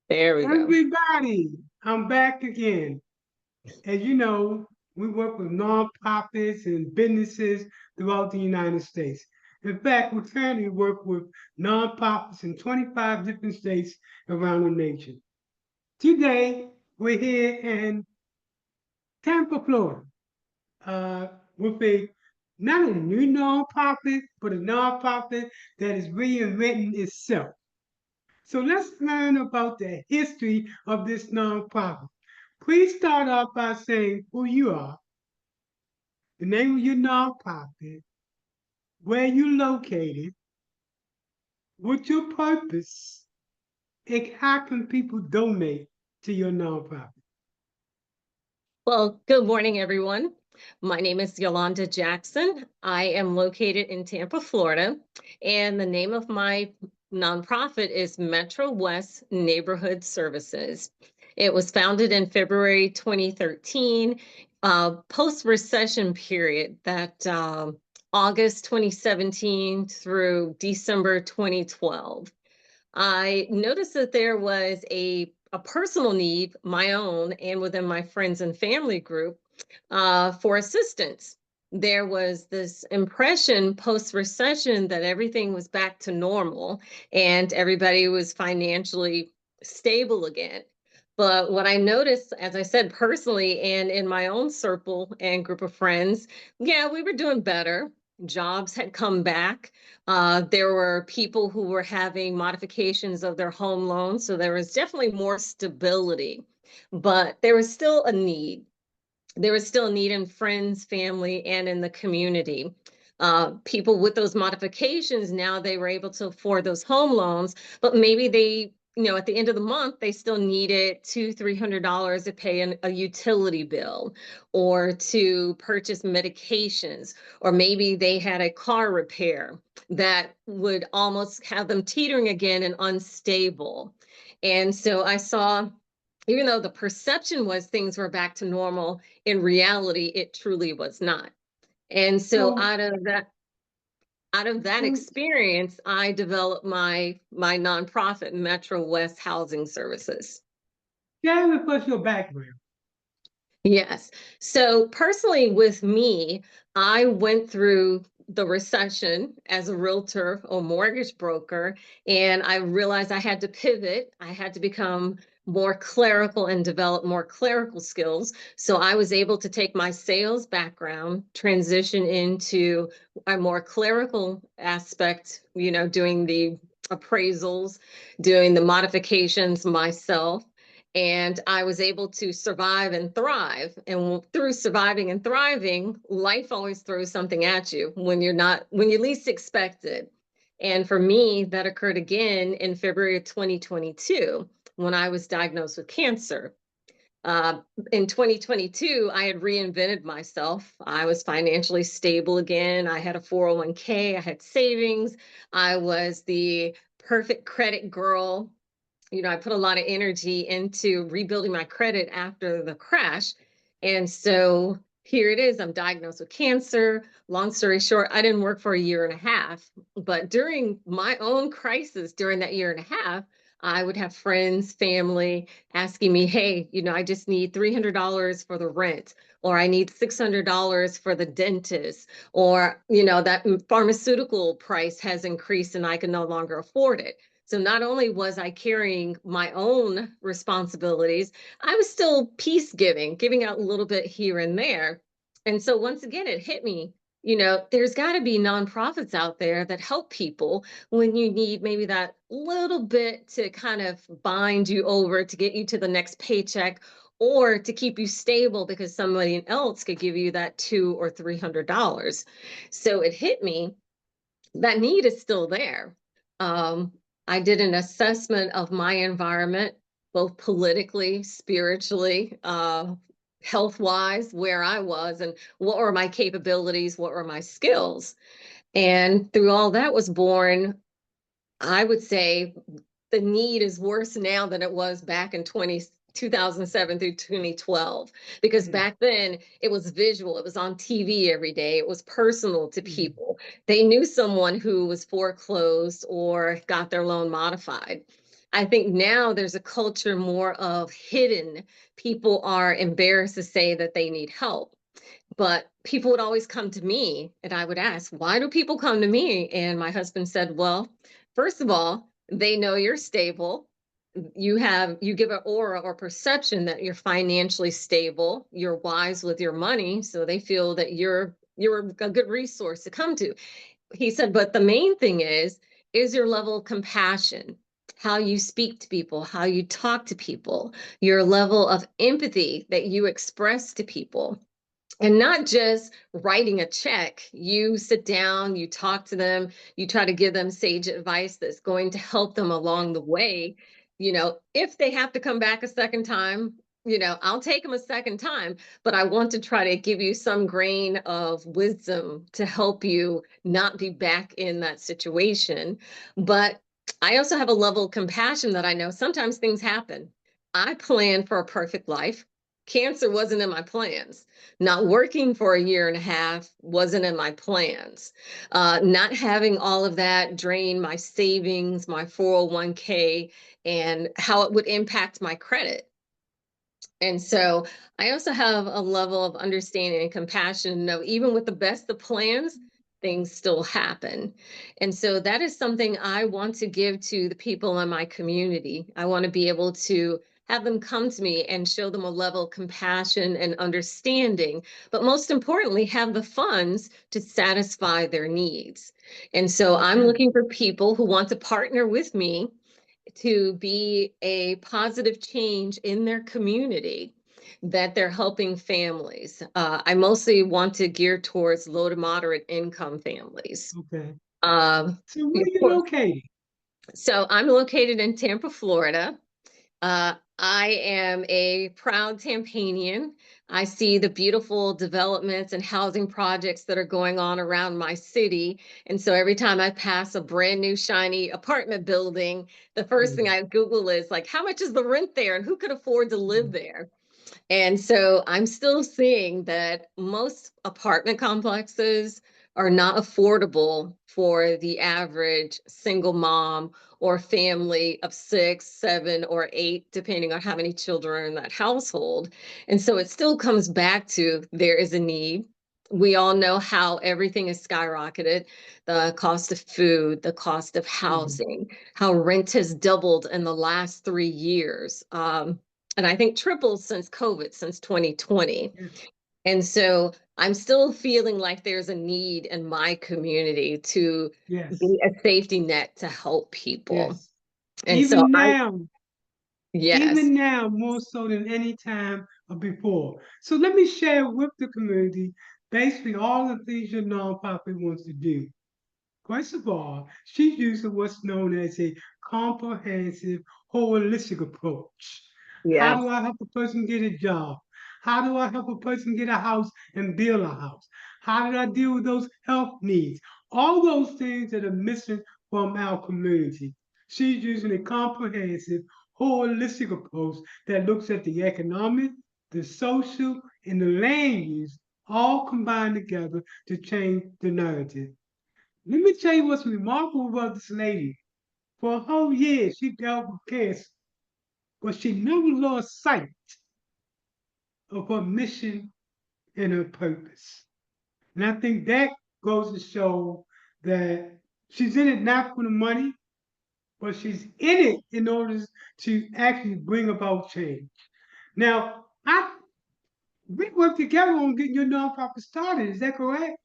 There we go. Everybody, I'm back again. As you know, we work with nonprofits and businesses throughout the United States. In fact, we currently work with nonprofits in 25 different states around the nation. Today, we're here in Tampa, Florida, uh, with a not a new nonprofit, but a nonprofit that is reinventing itself. So let's learn about the history of this nonprofit. Please start off by saying who you are, the name of your nonprofit, where you're located, what's your purpose, and how can people donate to your nonprofit. Well, good morning, everyone. My name is Yolanda Jackson. I am located in Tampa, Florida, and the name of my nonprofit is Metro West Neighborhood Services. It was founded in February 2013, post-recession period, that August 2017 through December 2012. I noticed that there was a personal need, my own, and within my friends and family group, for assistance. There was this impression post recession that everything was back to normal and everybody was financially stable again. But what I noticed, as I said, personally and in my own circle and group of friends, yeah, we were doing better. Jobs had come back. There were people who were having modifications of their home loans, so there was definitely more stability. But there was still a need. There was still a need in friends, family, and in the community. People with those modifications, now they were able to afford those home loans, but maybe they, at the end of the month, they still needed $300 to pay a utility bill or to purchase medications, or maybe they had a car repair that would almost have them teetering again and unstable. And so I saw, even though the perception was things were back to normal, in reality, it truly was not. And so So, out of that so experience, I developed my nonprofit, Metro West Housing Services. share with us your background. Yes. So personally, with me, I went through the recession as a realtor or mortgage broker, and I realized I had to pivot. I had to become more clerical and develop more clerical skills. So I was able to take my sales background, transition into a more clerical aspect, doing the appraisals, doing the modifications myself, and I was able to survive and thrive. And through surviving and thriving, life always throws something at you when you least expect it. And for me, that occurred again in February of 2022 when I was diagnosed with cancer. Uh, in 2022, I had reinvented myself. I was financially stable again. I had a 401k, I had savings. I was the perfect credit girl. I put a lot of energy into rebuilding my credit after the crash. And so here it is. I'm diagnosed with cancer. Long story short, I didn't work for a year and a half. But during my own crisis, during that year and a half, I would have friends, family asking me, hey, I just need $300 for the rent, or I need $600 for the dentist, or, that pharmaceutical price has increased and I can no longer afford it. So not only was I carrying my own responsibilities, I was still peace giving out a little bit here and there. And so once again, it hit me, there's got to be nonprofits out there that help people when you need maybe that little bit to kind of bind you over to get you to the next paycheck, or to keep you stable because somebody else could give you that $200 or $300. So it hit me, that need is still there. Um, I did an assessment of my environment, both politically, spiritually, health wise, where I was, and what were my capabilities, what were my skills. And through all that was born, I would say the need is worse now than it was back in 2007 through 2012, because Mm, back then it was visual, it was on TV every day, it was personal to mm, people. They knew someone who was foreclosed or got their loan modified. I think now there's a culture more of hidden. People are embarrassed to say that they need help. But people would always come to me and I would ask, why do people come to me? And my husband said, well, first of all, they know you're stable. You give an aura or perception that you're financially stable, you're wise with your money, so they feel that you're a good resource to come to. He said, but the main thing is your level of compassion, how you speak to people, how you talk to people, your level of empathy that you express to people, and not just writing a check. You sit down, you talk to them, you try to give them sage advice that's going to help them along the way. If they have to come back a second time, I'll take them a second time, but I want to try to give you some grain of wisdom to help you not be back in that situation. But I also have a level of compassion that I know sometimes things happen. I plan for a perfect life. Cancer wasn't in my plans. Not working for a year and a half wasn't in my plans. Not having all of that drain my savings, my 401k, and how it would impact my credit. And so I also have a level of understanding and compassion. Know even with the best of plans, things still happen. And so that is something I want to give to the people in my community. I want to be able to have them come to me and show them a level of compassion and understanding, but most importantly, have the funds to satisfy their needs. And so I'm Okay. looking for people who want to partner with me to be a positive change in their community, that they're helping families. I mostly want to gear towards low to moderate income families. Okay. Um, So where are of you course, located? so I'm located in Tampa, Florida. I am a proud Tampanian. I see the beautiful developments and housing projects that are going on around my city. And so every time I pass a brand new shiny apartment building, the first Yeah. thing I Google is like, how much is the rent there and who could afford to live Yeah. there? And so I'm still seeing that most apartment complexes are not affordable for the average single mom or family of six, seven, or eight, depending on how many children are in that household. And so it still comes back to there is a need. We all know how everything is skyrocketed, the cost of food, the cost of Mhm. housing, how rent has doubled in the last 3 years. And I think tripled since COVID, since 2020. Yeah. And so I'm still feeling like there's a need in my community to Yes. be a safety net to help people. Yes. And so Even I'm, now, yes, even now, more so than any time before. So let me share with the community basically all the things your nonprofit wants to do. First of all, she's using what's known as a comprehensive, holistic approach. How yes. do I help a person get a job? How do I help a person get a house and build a house? How do I deal with those health needs? All those things that are missing from our community. She's using a comprehensive, holistic approach that looks at the economic, the social, and the land use all combined together to change the narrative. Let me tell you what's remarkable about this lady. For a whole year, she dealt with cancer, but she never lost sight of her mission and her purpose. And I think that goes to show that she's in it not for the money, but she's in it in order to actually bring about change. Now, we worked together on getting your nonprofit started. Is that correct?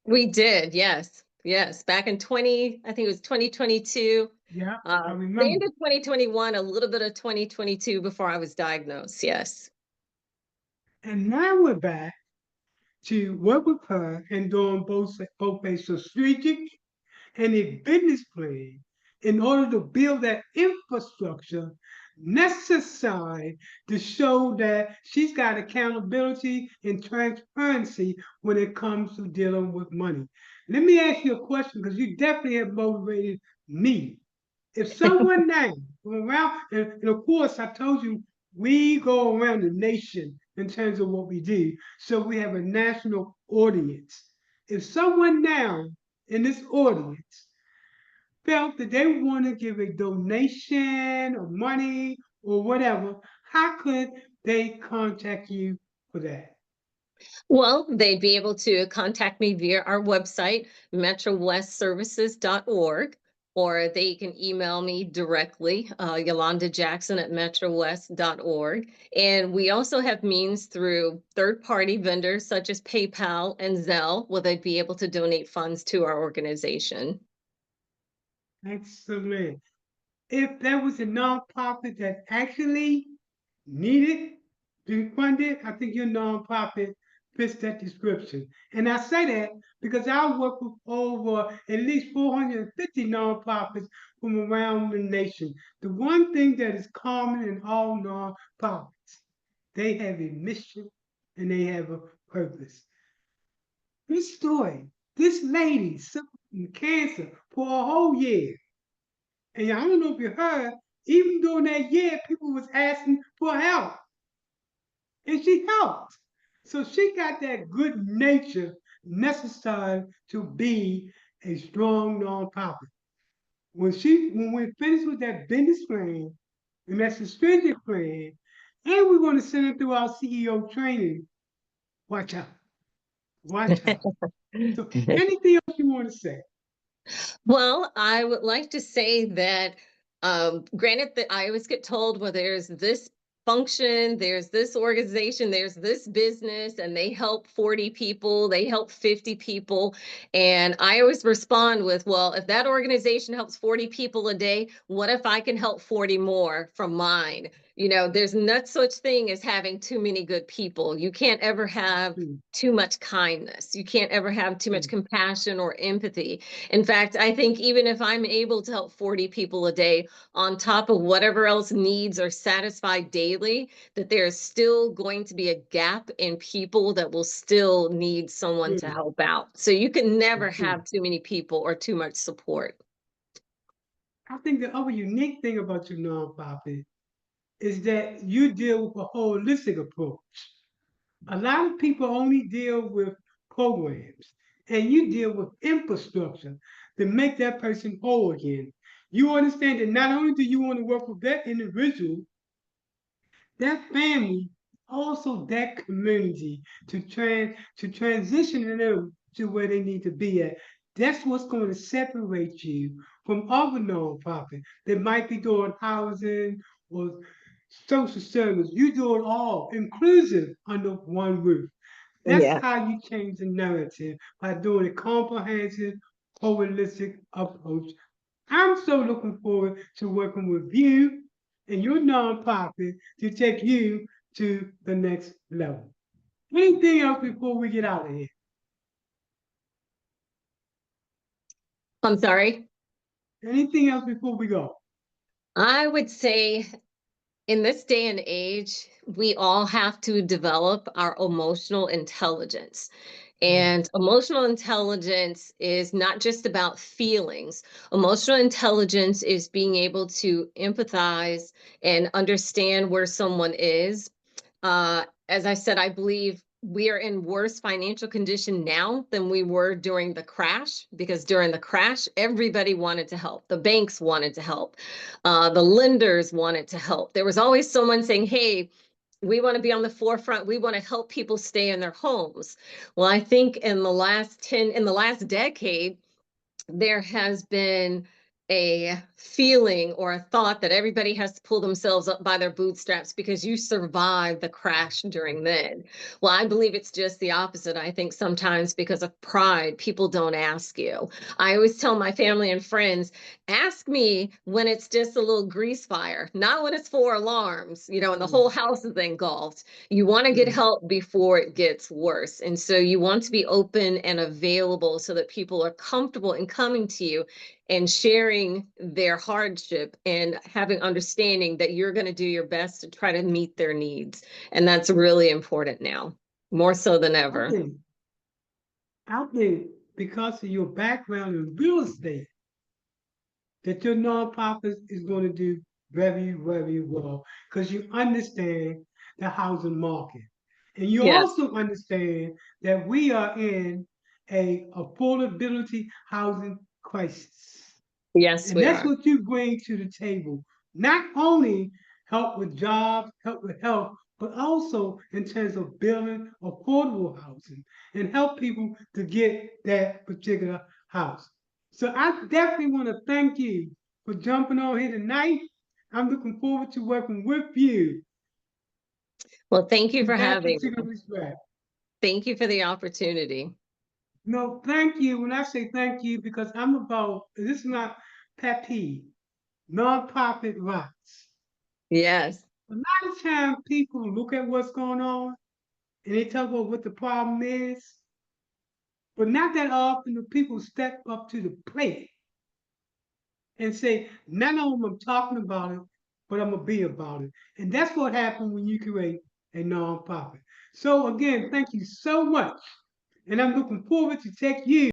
We did. Yes. Yes. Back in 20, I think it was 2022, Yeah, I the end remember. of 2021, a little bit of 2022 before I was diagnosed. Yes. And now we're back to work with her and doing both a strategic and a business plan in order to build that infrastructure necessary to show that she's got accountability and transparency when it comes to dealing with money. Let me ask you a question because you definitely have motivated me. If someone now from around, and of course, I told you we go around the nation in terms of what we do, so we have a national audience. If someone now in this audience felt that they want to give a donation or money or whatever, how could they contact you for that? Well, they'd be able to contact me via our website, metrowestservices.org, or they can email me directly, Yolanda Jackson at metrowest.org. And we also have means through third-party vendors such as PayPal and Zelle, where they'd be able to donate funds to our organization. Excellent. If there was a nonprofit that actually needed to be funded, I think your nonprofit fits that description. And I say that because I work with over at least 450 nonprofits from around the nation. The one thing that is common in all nonprofits, they have a mission and they have a purpose. This story, this lady suffered from cancer for a whole year. And I don't know if you heard, even during that year, people was asking for help, and she helped. So she got that good nature necessary to be a strong nonprofit. When we finish with that business plan and that strategic plan, and we're going to send it through our CEO training, watch out, watch out. So anything else you want to say? Well, I would like to say that, granted that I always get told, well, there's this function, there's this organization, there's this business, and they help 40 people, they help 50 people. And I always respond with, well, if that organization helps 40 people a day, what if I can help 40 more from mine? There's not such thing as having too many good people. You can't ever have Hmm, too much kindness. You can't ever have too much hmm, compassion or empathy. In fact, I think even if I'm able to help 40 people a day on top of whatever else needs are satisfied daily, that there's still going to be a gap in people that will still need someone to hmm, help out. So you can never hmm. have too many people or too much support. I think the other unique thing about your nonprofit is that you deal with a holistic approach. A lot of people only deal with programs, and you deal with infrastructure to make that person whole again. You understand that not only do you want to work with that individual, that family, also that community to transition them to where they need to be at. That's what's going to separate you from other nonprofits that might be doing housing or social service. You do it all inclusive under one roof. That's Yeah. how you change the narrative by doing a comprehensive, holistic approach. I'm so looking forward to working with you and your nonprofit to take you to the next level. Anything else before we get out of here? I'm sorry. Anything else before we go? I would say in this day and age, we all have to develop our emotional intelligence. Mm, And emotional intelligence is not just about feelings. Emotional intelligence is being able to empathize and understand where someone is. As I said, I believe we are in worse financial condition now than we were during the crash, because during the crash, everybody wanted to help. The banks wanted to help. The lenders wanted to help. There was always someone saying, hey, we want to be on the forefront. We want to help people stay in their homes. Well, I think in the last decade, there has been a feeling or a thought that everybody has to pull themselves up by their bootstraps because you survived the crash during then. Well, I believe it's just the opposite. I think sometimes because of pride, people don't ask you. I always tell my family and friends, ask me when it's just a little grease fire, not when it's four alarms, and the mm, whole house is engulfed. You want to get mm. help before it gets worse. And so you want to be open and available so that people are comfortable in coming to you and sharing their hardship and having understanding that you're going to do your best to try to meet their needs. And that's really important now, more so than I ever. think, I think because of your background in real estate, that your nonprofit is going to do very, very well because you understand the housing market. And you Yes. also understand that we are in a affordability housing crisis. Yes, And we that's are. what you bring to the table. Not only help with jobs, help with health, but also in terms of building affordable housing and help people to get that particular house. So I definitely want to thank you for jumping on here tonight. I'm looking forward to working with you Well, thank you in for that having particular me. respect. Thank you for the opportunity. No, thank you. When I say thank you, because I'm about, this is not pet peeve, nonprofit rights. Yes. A lot of times people look at what's going on and they talk about what the problem is, but not that often do people step up to the plate and say, not only am I talking about it, but I'm gonna be about it. And that's what happens when you create a nonprofit. So again, thank you so much. And I'm looking forward to take you